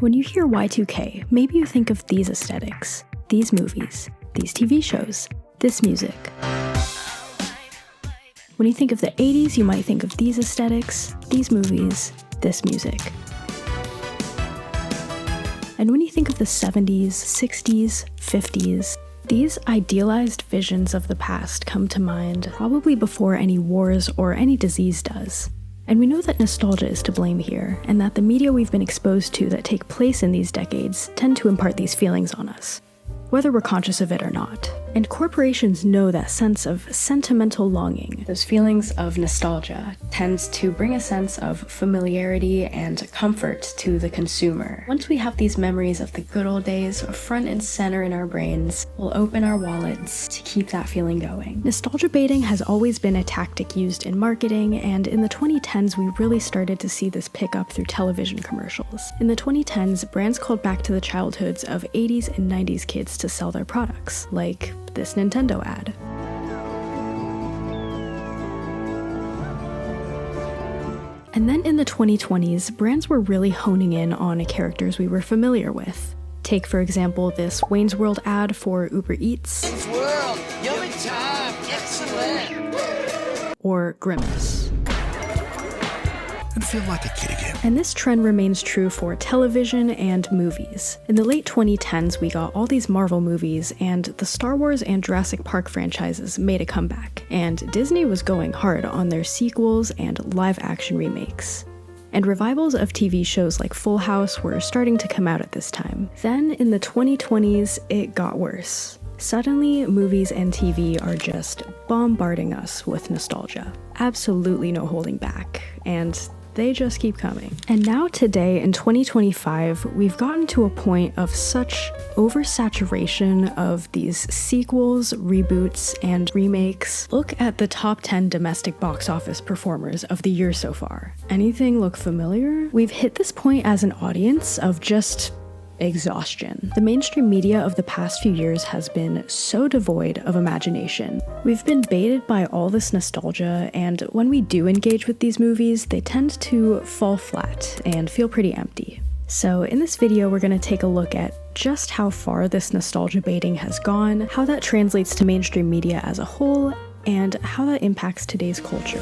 When you hear Y2K, maybe you think of these aesthetics, these movies, these TV shows, this music. When you think of the 80s, you might think of these aesthetics, these movies, this music. And when you think of the 70s, 60s, 50s, these idealized visions of the past come to mind probably before any wars or any disease does. And we know that nostalgia is to blame here, and that the media we've been exposed to that take place in these decades tend to impart these feelings on us, whether we're conscious of it or not. And corporations know that sense of sentimental longing. Those feelings of nostalgia tends to bring a sense of familiarity and comfort to the consumer. Once we have these memories of the good old days front and center in our brains, we'll open our wallets to keep that feeling going. Nostalgia baiting has always been a tactic used in marketing, and in the 2010s we really started to see this pick up through television commercials. In the 2010s, brands called back to the childhoods of 80s and 90s kids to sell their products, like this Nintendo ad. And then in the 2020s, brands were really honing in on characters we were familiar with. Take, for example, this Wayne's World ad for Uber Eats. Wayne's World, yummy time, excellent. Or Grimace. And feel like a kid again. And this trend remains true for television and movies. In the late 2010s, we got all these Marvel movies, and the Star Wars and Jurassic Park franchises made a comeback, and Disney was going hard on their sequels and live-action remakes. And revivals of TV shows like Full House were starting to come out at this time. Then, in the 2020s, it got worse. Suddenly, movies and TV are just bombarding us with nostalgia. Absolutely no holding back, and they just keep coming. And now today, in 2025, we've gotten to a point of such oversaturation of these sequels, reboots, and remakes. Look at the top 10 domestic box office performers of the year so far. Anything look familiar? We've hit this point as an audience of just exhaustion. The mainstream media of the past few years has been so devoid of imagination. We've been baited by all this nostalgia, and when we do engage with these movies, they tend to fall flat and feel pretty empty. So in this video, we're going to take a look at just how far this nostalgia baiting has gone, how that translates to mainstream media as a whole, and how that impacts today's culture.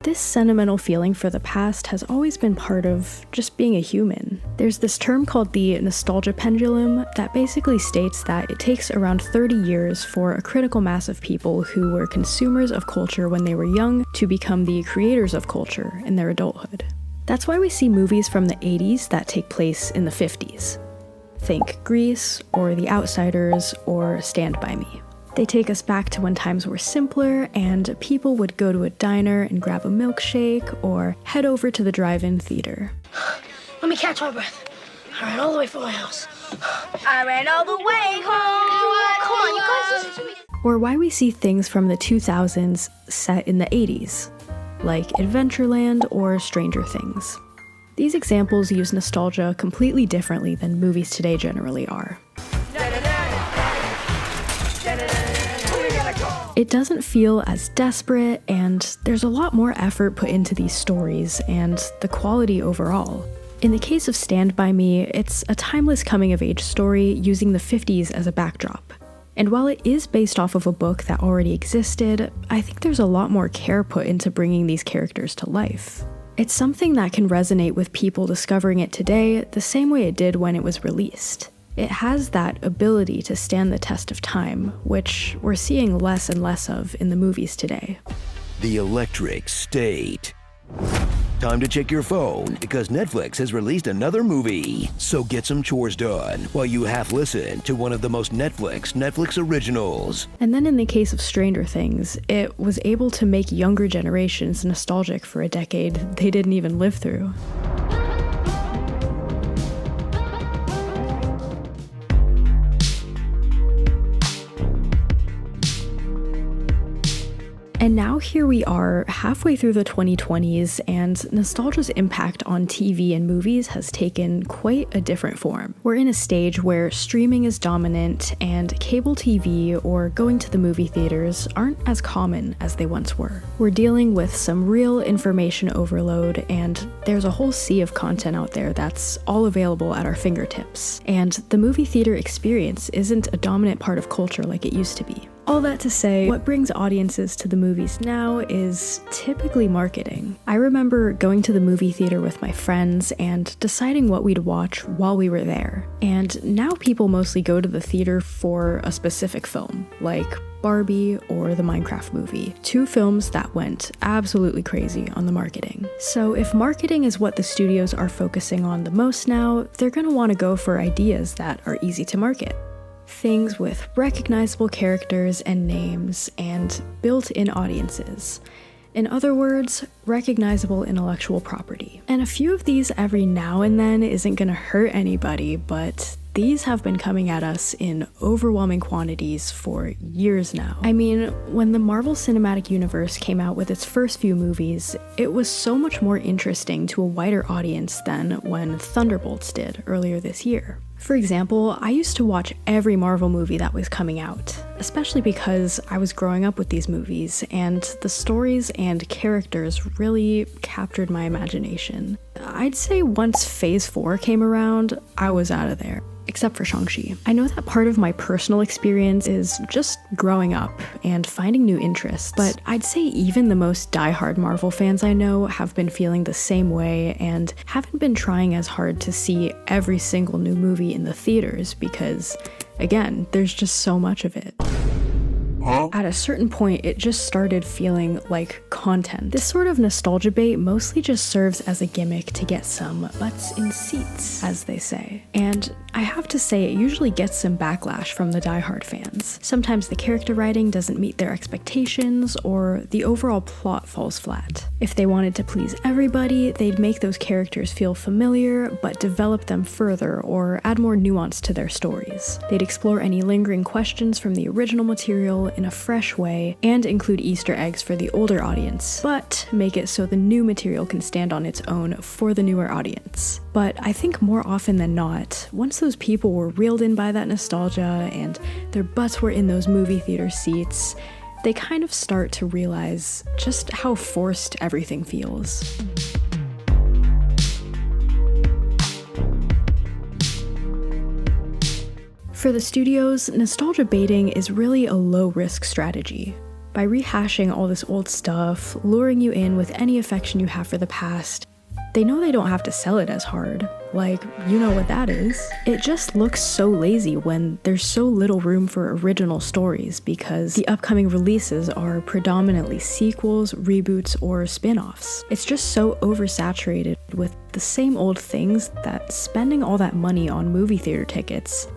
This sentimental feeling for the past has always been part of just being a human. There's this term called the Nostalgia Pendulum that basically states that it takes around 30 years for a critical mass of people who were consumers of culture when they were young to become the creators of culture in their adulthood. That's why we see movies from the 80s that take place in the 50s. Think Grease, or The Outsiders, or Stand By Me. They take us back to when times were simpler and people would go to a diner and grab a milkshake or head over to the drive-in theater. Let me catch my breath. I ran all the way from my house. I ran all the way home. Come on, you guys, listen to me. Or why we see things from the 2000s set in the 80s, like Adventureland or Stranger Things. These examples use nostalgia completely differently than movies today generally are. It doesn't feel as desperate, and there's a lot more effort put into these stories and the quality overall. In the case of Stand By Me, it's a timeless coming-of-age story using the 50s as a backdrop. And while it is based off of a book that already existed, I think there's a lot more care put into bringing these characters to life. It's something that can resonate with people discovering it today the same way it did when it was released. It has that ability to stand the test of time, which we're seeing less and less of in the movies today. The Electric State. Time to check your phone, because Netflix has released another movie. So get some chores done while you half listen to one of the most Netflix originals. And then in the case of Stranger Things, it was able to make younger generations nostalgic for a decade they didn't even live through. And now here we are, halfway through the 2020s, and nostalgia's impact on TV and movies has taken quite a different form. We're in a stage where streaming is dominant, and cable TV or going to the movie theaters aren't as common as they once were. We're dealing with some real information overload, and there's a whole sea of content out there that's all available at our fingertips. And the movie theater experience isn't a dominant part of culture like it used to be. All that to say, what brings audiences to the movies now is typically marketing. I remember going to the movie theater with my friends and deciding what we'd watch while we were there. And now people mostly go to the theater for a specific film, like Barbie or the Minecraft movie, two films that went absolutely crazy on the marketing. So if marketing is what the studios are focusing on the most now, they're gonna want to go for ideas that are easy to market. Things with recognizable characters and names and built-in audiences. In other words, recognizable intellectual property. And a few of these every now and then isn't gonna hurt anybody, but these have been coming at us in overwhelming quantities for years now. I mean, when the Marvel Cinematic Universe came out with its first few movies, it was so much more interesting to a wider audience than when Thunderbolts did earlier this year. For example, I used to watch every Marvel movie that was coming out, especially because I was growing up with these movies, and the stories and characters really captured my imagination. I'd say once Phase 4 came around, I was out of there. Except for Shang-Chi. I know that part of my personal experience is just growing up and finding new interests, but I'd say even the most diehard Marvel fans I know have been feeling the same way and haven't been trying as hard to see every single new movie in the theaters because, again, there's just so much of it. At a certain point, it just started feeling like content. This sort of nostalgia bait mostly just serves as a gimmick to get some butts in seats, as they say. And I have to say, it usually gets some backlash from the diehard fans. Sometimes the character writing doesn't meet their expectations, or the overall plot falls flat. If they wanted to please everybody, they'd make those characters feel familiar, but develop them further or add more nuance to their stories. They'd explore any lingering questions from the original material in a fresh way and include Easter eggs for the older audience, but make it so the new material can stand on its own for the newer audience. But I think more often than not, once those people were reeled in by that nostalgia and their butts were in those movie theater seats, they kind of start to realize just how forced everything feels. For the studios, nostalgia baiting is really a low-risk strategy. By rehashing all this old stuff, luring you in with any affection you have for the past, they know they don't have to sell it as hard. Like, you know what that is. It just looks so lazy when there's so little room for original stories because the upcoming releases are predominantly sequels, reboots, or spin-offs. It's just so oversaturated with the same old things that spending all that money on movie theater tickets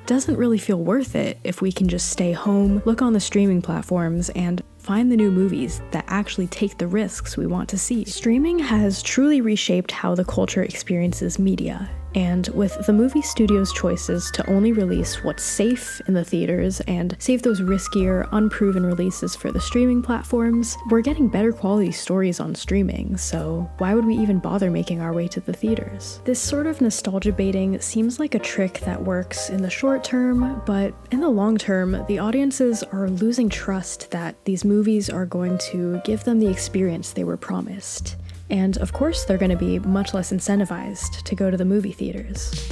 doesn't really feel worth it if we can just stay home, look on the streaming platforms, and find the new movies that actually take the risks we want to see. Streaming has truly reshaped how the culture experiences media, and with the movie studios' choices to only release what's safe in the theaters and save those riskier, unproven releases for the streaming platforms, we're getting better quality stories on streaming, so why would we even bother making our way to the theaters? This sort of nostalgia baiting seems like a trick that works in the short term, but in the long term, the audiences are losing trust that these movies are going to give them the experience they were promised. And of course, they're going to be much less incentivized to go to the movie theaters.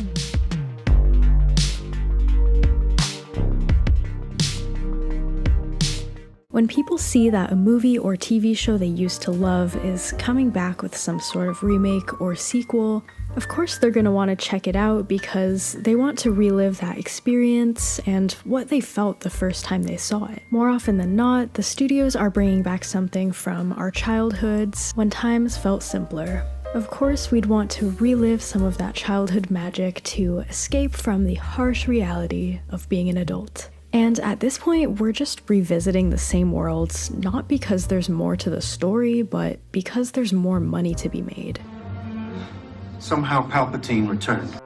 When people see that a movie or TV show they used to love is coming back with some sort of remake or sequel, of course they're going to want to check it out because they want to relive that experience and what they felt the first time they saw it. More often than not, the studios are bringing back something from our childhoods when times felt simpler. Of course, we'd want to relive some of that childhood magic to escape from the harsh reality of being an adult. And at this point, we're just revisiting the same worlds, not because there's more to the story, but because there's more money to be made. Somehow Palpatine returned.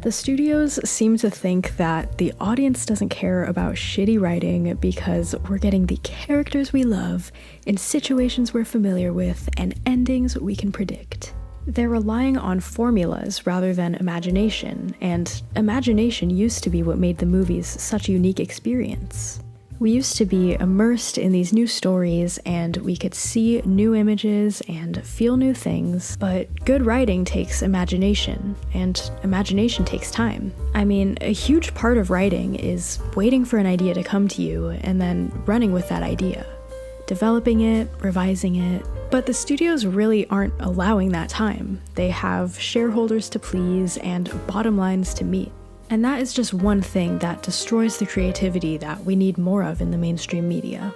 The studios seem to think that the audience doesn't care about shitty writing because we're getting the characters we love in situations we're familiar with and endings we can predict. They're relying on formulas rather than imagination, and imagination used to be what made the movies such a unique experience. We used to be immersed in these new stories, and we could see new images and feel new things, but good writing takes imagination, and imagination takes time. I mean, a huge part of writing is waiting for an idea to come to you and then running with that idea, developing it, revising it. But the studios really aren't allowing that time. They have shareholders to please and bottom lines to meet. And that is just one thing that destroys the creativity that we need more of in the mainstream media.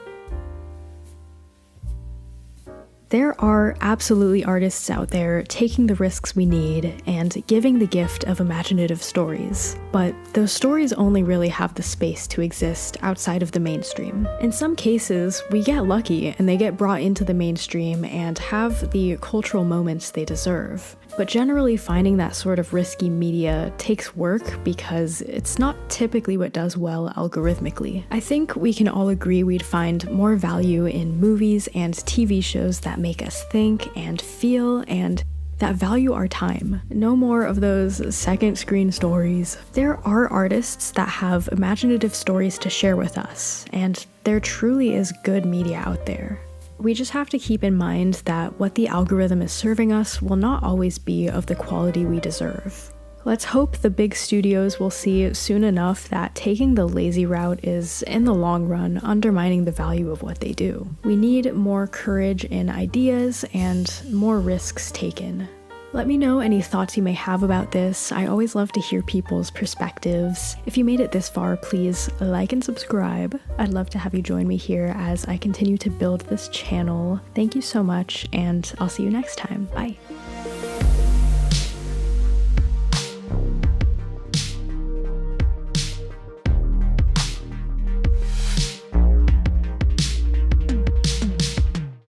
There are absolutely artists out there taking the risks we need and giving the gift of imaginative stories, but those stories only really have the space to exist outside of the mainstream. In some cases, we get lucky and they get brought into the mainstream and have the cultural moments they deserve. But generally, finding that sort of risky media takes work because it's not typically what does well algorithmically. I think we can all agree we'd find more value in movies and TV shows that make us think and feel and that value our time. No more of those second screen stories. There are artists that have imaginative stories to share with us, and there truly is good media out there. We just have to keep in mind that what the algorithm is serving us will not always be of the quality we deserve. Let's hope the big studios will see soon enough that taking the lazy route is, in the long run, undermining the value of what they do. We need more courage in ideas and more risks taken. Let me know any thoughts you may have about this. I always love to hear people's perspectives. If you made it this far, please like and subscribe. I'd love to have you join me here as I continue to build this channel. Thank you so much, and I'll see you next time. Bye.